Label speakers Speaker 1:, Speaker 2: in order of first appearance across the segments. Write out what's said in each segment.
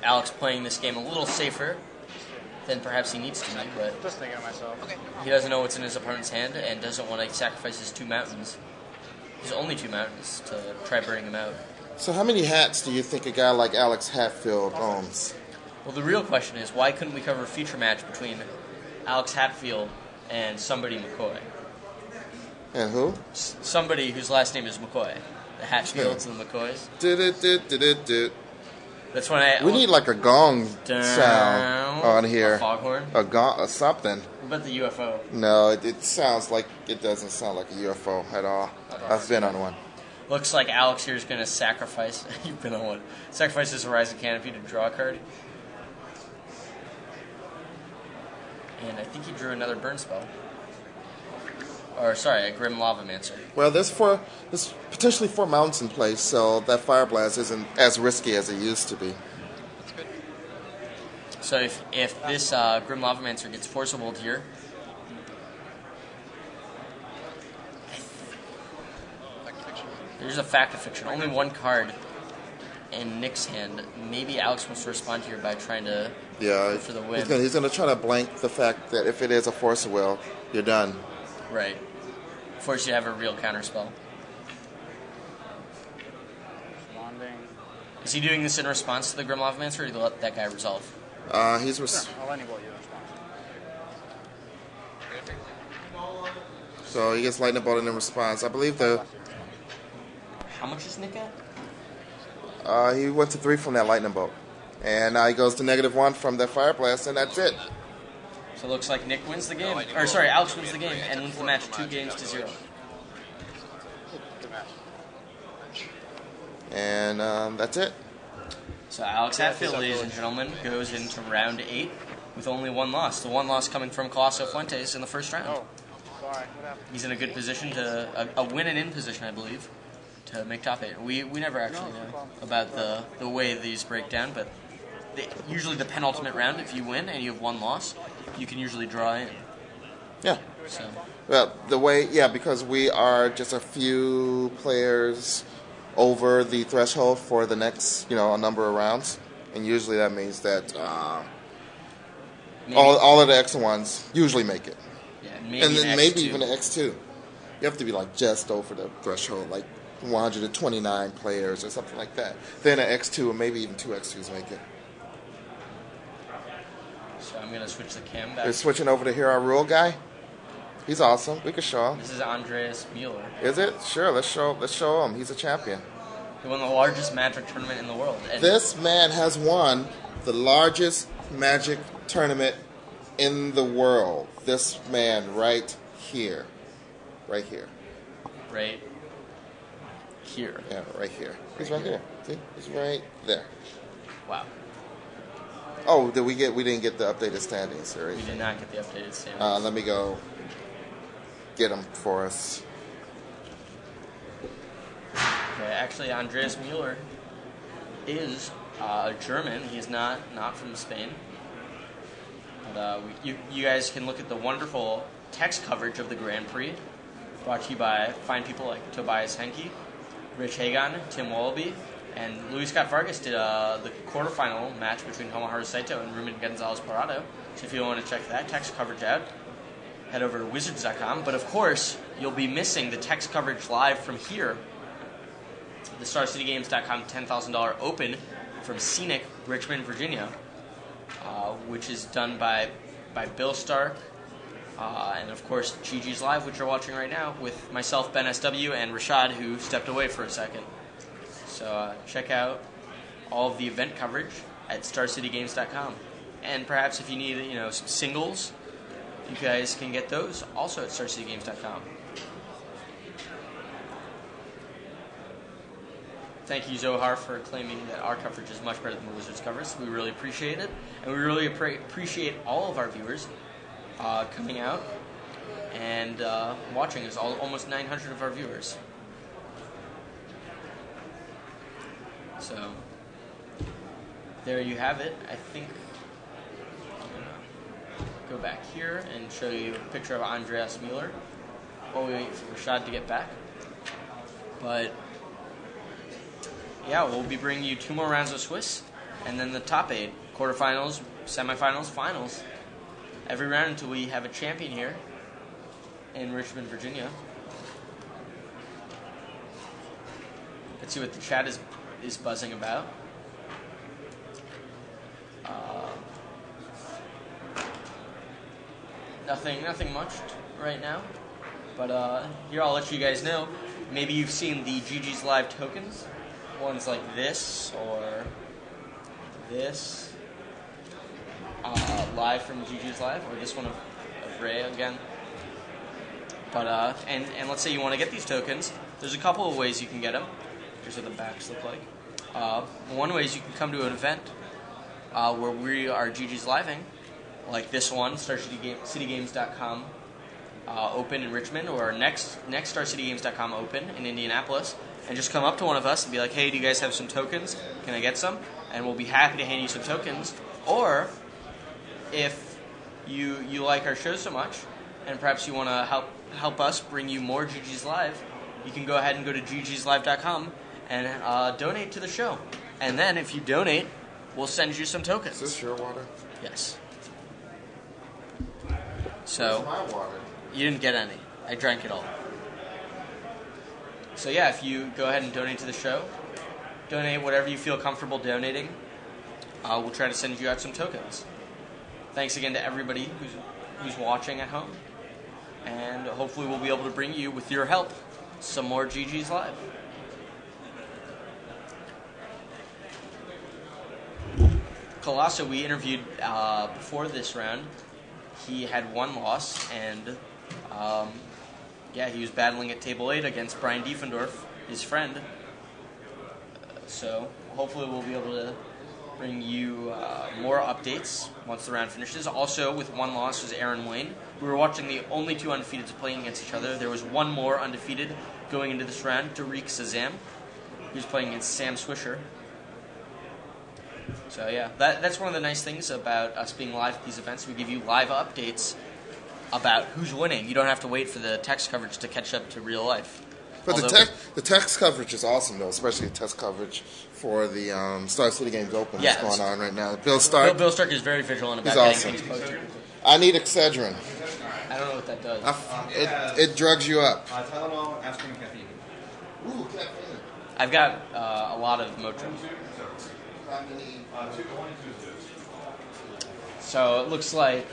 Speaker 1: Alex playing this game a little safer than perhaps he needs to be, but
Speaker 2: Just thinking of myself.
Speaker 3: Okay.
Speaker 1: he doesn't know what's in his opponent's hand and doesn't want to sacrifice his 2 mountains. His only 2 mountains to try burning him out.
Speaker 4: So how many hats do you think a guy like Alex Hatfield owns?
Speaker 1: Well, the real question is, why couldn't we cover a feature match between Alex Hatfield and somebody McCoy?
Speaker 4: And who?
Speaker 1: Somebody whose last name is McCoy. The Hatfields and the McCoys.
Speaker 4: Do.
Speaker 1: That's when I...
Speaker 4: We need like a gong sound on here.
Speaker 1: A foghorn?
Speaker 4: A gong or something.
Speaker 1: What about the UFO?
Speaker 4: No, it sounds like, it doesn't sound like a UFO at all. I've been on one.
Speaker 1: Looks like Alex here is going to sacrifice... You've been on one. Sacrifice his Horizon Canopy to draw a card. And I think he drew another burn spell. Or, sorry, a Grim Lavamancer.
Speaker 4: Well, there's potentially 4 mounts in place, so that Fire Blast isn't as risky as it used to be.
Speaker 3: That's good.
Speaker 1: So if this Grim Lavamancer gets forcibled here...
Speaker 3: Fact of fiction.
Speaker 1: There's a fact of fiction. Only 1 card in Nick's hand. Maybe Alex wants to respond here by trying to go for the win.
Speaker 4: He's going to try to blank the fact that if it is a Force of Will, you're done.
Speaker 1: Right. Force you to have a real counter spell.
Speaker 2: Responding.
Speaker 1: Is he doing this in response to the Grim Lavamancer, or did he let that guy resolve?
Speaker 2: Sure, I'll enable you to respond.
Speaker 4: So he gets Lightning Bolt in response. I believe
Speaker 1: How much is Nick at?
Speaker 4: he went to 3 from that Lightning Bolt. And now he goes to -1 from that Fire Blast, and that's it.
Speaker 1: So it looks like Nick wins the game. Or sorry, Alex wins the game and wins the match 2 games to 0.
Speaker 2: Good match.
Speaker 4: And that's it.
Speaker 1: So Alex Hatfield, ladies and gentlemen, goes into round 8 with only 1 loss. The 1 loss coming from Colosso Fuentes in the first round.
Speaker 2: Oh, sorry. What happened?
Speaker 1: He's in a good position to a win and in position, I believe, to make top 8. We never actually know about the way these break down, but usually the penultimate round, if you win and you have 1 loss, you can usually draw in.
Speaker 4: Yeah.
Speaker 1: So
Speaker 4: Well, because we are just a few players over the threshold for the next, a number of rounds, and usually that means that all of the X1s usually make it,
Speaker 1: maybe
Speaker 4: and then
Speaker 1: an
Speaker 4: maybe
Speaker 1: X2.
Speaker 4: even the X2. You have to be like just over the threshold, like 129 players or something like that. Then an X2 or maybe even 2 X2s make it.
Speaker 1: So I'm going to switch the cam back.
Speaker 4: They're switching over to Here Our Rule guy. He's awesome. We can show him.
Speaker 1: This is Andreas Mueller.
Speaker 4: Is it? Sure. Let's show him. He's a champion.
Speaker 1: He won the largest Magic tournament in the world. And
Speaker 4: This man has won the largest Magic tournament in the world. This man right here. Right here.
Speaker 1: Right here.
Speaker 4: Yeah, right here. He's right here. See? He's right there.
Speaker 1: Wow.
Speaker 4: Oh, we didn't get the updated standings or
Speaker 1: We
Speaker 4: anything.
Speaker 1: did not get the updated standings.
Speaker 4: Let me go get them for us.
Speaker 1: Okay, actually, Andreas Mueller is German. He's not from Spain. But you guys can look at the wonderful text coverage of the Grand Prix, brought to you by fine people like Tobias Henke, Rich Hagan, Tim Wallaby, and Luis Scott Vargas did the quarterfinal match between Tomoharu Saito and Ruben Gonzalez Parado. So if you want to check that text coverage out, head over to Wizards.com. But of course, you'll be missing the text coverage live from here. The StarCityGames.com $10,000 Open from scenic Richmond, Virginia, which is done by Bill Stark, and of course GG's Live, which you're watching right now, with myself, Ben SW, and Rashad, who stepped away for a second. So check out all of the event coverage at StarCityGames.com. And perhaps if you need some singles, you guys can get those also at StarCityGames.com. Thank you, Zohar, for claiming that our coverage is much better than the Wizards coverage. We really appreciate it. And we really appreciate all of our viewers coming out and watching us, almost 900 of our viewers. So, there you have it. I think I'm going to go back here and show you a picture of Andreas Mueller while we wait for Rashad to get back. But yeah, we'll be bringing you 2 more rounds of Swiss, and then the top 8, quarterfinals, semifinals, finals. Every round until we have a champion here in Richmond, Virginia. Let's see what the chat is buzzing about. Nothing much right now. But here I'll let you guys know. Maybe you've seen the GG's Live tokens. Ones like this or this. Live from GG's Live, or this one of Ray again. But and let's say you want to get these tokens. There's a couple of ways you can get them. Here's what the backs look like. One way is you can come to an event where we are GG's Living, like this one, StarCityGames.com open in Richmond, or next StarCityGames.com open in Indianapolis, and just come up to one of us and be like, hey, do you guys have some tokens? Can I get some? And we'll be happy to hand you some tokens. Or if you like our show so much, and perhaps you want to help us bring you more GG's Live, you can go ahead and go to ggslive.com and donate to the show. And then if you donate, we'll send you some tokens.
Speaker 4: Is this your water?
Speaker 1: Yes. So
Speaker 4: Where's my water?
Speaker 1: you didn't get any. I drank it all. So yeah, if you go ahead and donate to the show, donate whatever you feel comfortable donating, we'll try to send you out some tokens. Thanks again to everybody who's watching at home. And hopefully we'll be able to bring you, with your help, some more GG's Live. Colosso, we interviewed before this round. He had one loss, and he was battling at table 8 against Brian Diefendorf, his friend. So hopefully we'll be able to bring you more updates once the round finishes. Also, with one loss was Aaron Wayne. We were watching the only two undefeateds playing against each other. There was one more undefeated going into this round, Tariq Sazam, who's playing against Sam Swisher. So yeah, that's one of the nice things about us being live at these events. We give you live updates about who's winning. You don't have to wait for the text coverage to catch up to real life.
Speaker 4: But the text coverage is awesome, though, especially the text coverage for the Star City Games Open that's going on right now. Bill Stark
Speaker 1: is very vigilant about
Speaker 4: awesome.
Speaker 1: getting things posted.
Speaker 4: I need Excedrin.
Speaker 1: I don't know what that does.
Speaker 4: It drugs you up.
Speaker 3: Tylenol, aspirin, caffeine.
Speaker 4: Ooh, caffeine.
Speaker 1: I've got a lot of Motrin. So it looks like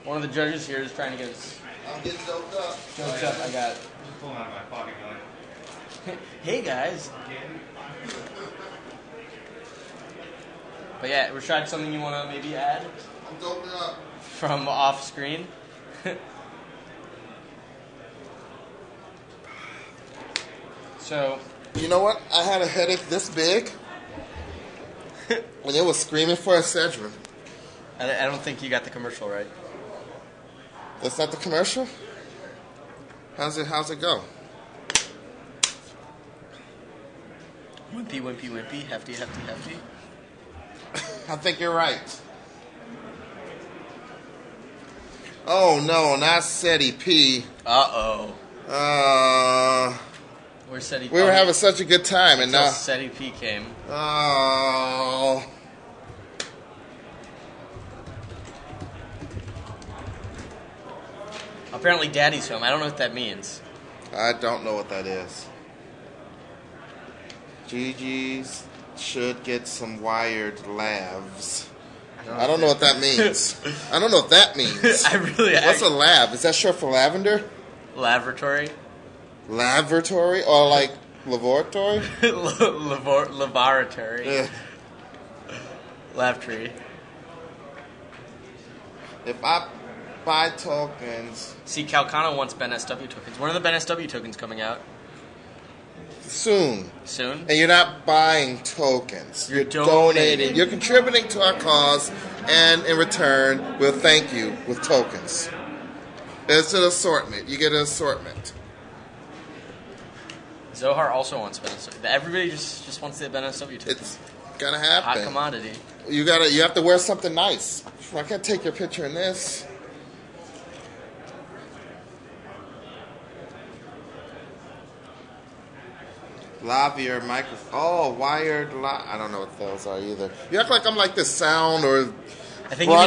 Speaker 1: one of the judges here is trying to get us
Speaker 4: I'm getting doped up.
Speaker 1: jokes up. I got.
Speaker 3: Just pulling out of my pocket, going.
Speaker 1: Hey guys. But yeah, Rashad, something you want to maybe add
Speaker 4: I'm doping up.
Speaker 1: from off screen? So,
Speaker 4: You know what? I had a headache this big, and it was screaming for Excedrin.
Speaker 1: I don't think you got the commercial right.
Speaker 4: That's not the commercial? How's it go?
Speaker 1: Wimpy, wimpy, wimpy, hefty, hefty, hefty.
Speaker 4: I think you're right. Oh no, not SETI P.
Speaker 1: Uh-oh. Where's SETI P?
Speaker 4: We were having such a good time, and now
Speaker 1: SETI P came.
Speaker 4: oh.
Speaker 1: Apparently Daddy's home. I don't know what that means.
Speaker 4: I don't know what that is. GG's should get some wired lavs. I don't know what that means. I don't know what that means. What's a lab? Is that short for lavender?
Speaker 1: Laboratory?
Speaker 4: Laboratory? Or like laboratory?
Speaker 1: Laboratory.
Speaker 4: Yeah.
Speaker 1: Lab tree.
Speaker 4: If I buy tokens
Speaker 1: See, Calcano wants Ben SW tokens. When are the Ben SW tokens coming out?
Speaker 4: soon,
Speaker 1: Soon?
Speaker 4: and you're not buying tokens,
Speaker 1: You're donating.
Speaker 4: You're contributing to our cause, and in return, we'll thank you with tokens. It's an assortment. You get an assortment.
Speaker 1: Zohar also wants Ben SW. Everybody just wants the Ben SW tokens.
Speaker 4: It's gotta
Speaker 1: Hot
Speaker 4: happen.
Speaker 1: commodity.
Speaker 4: You have to wear something nice. I can't take your picture in this. Lavalier microphone. Oh, wired. I don't know what those are either. You act like I'm like this sound or
Speaker 1: I think you need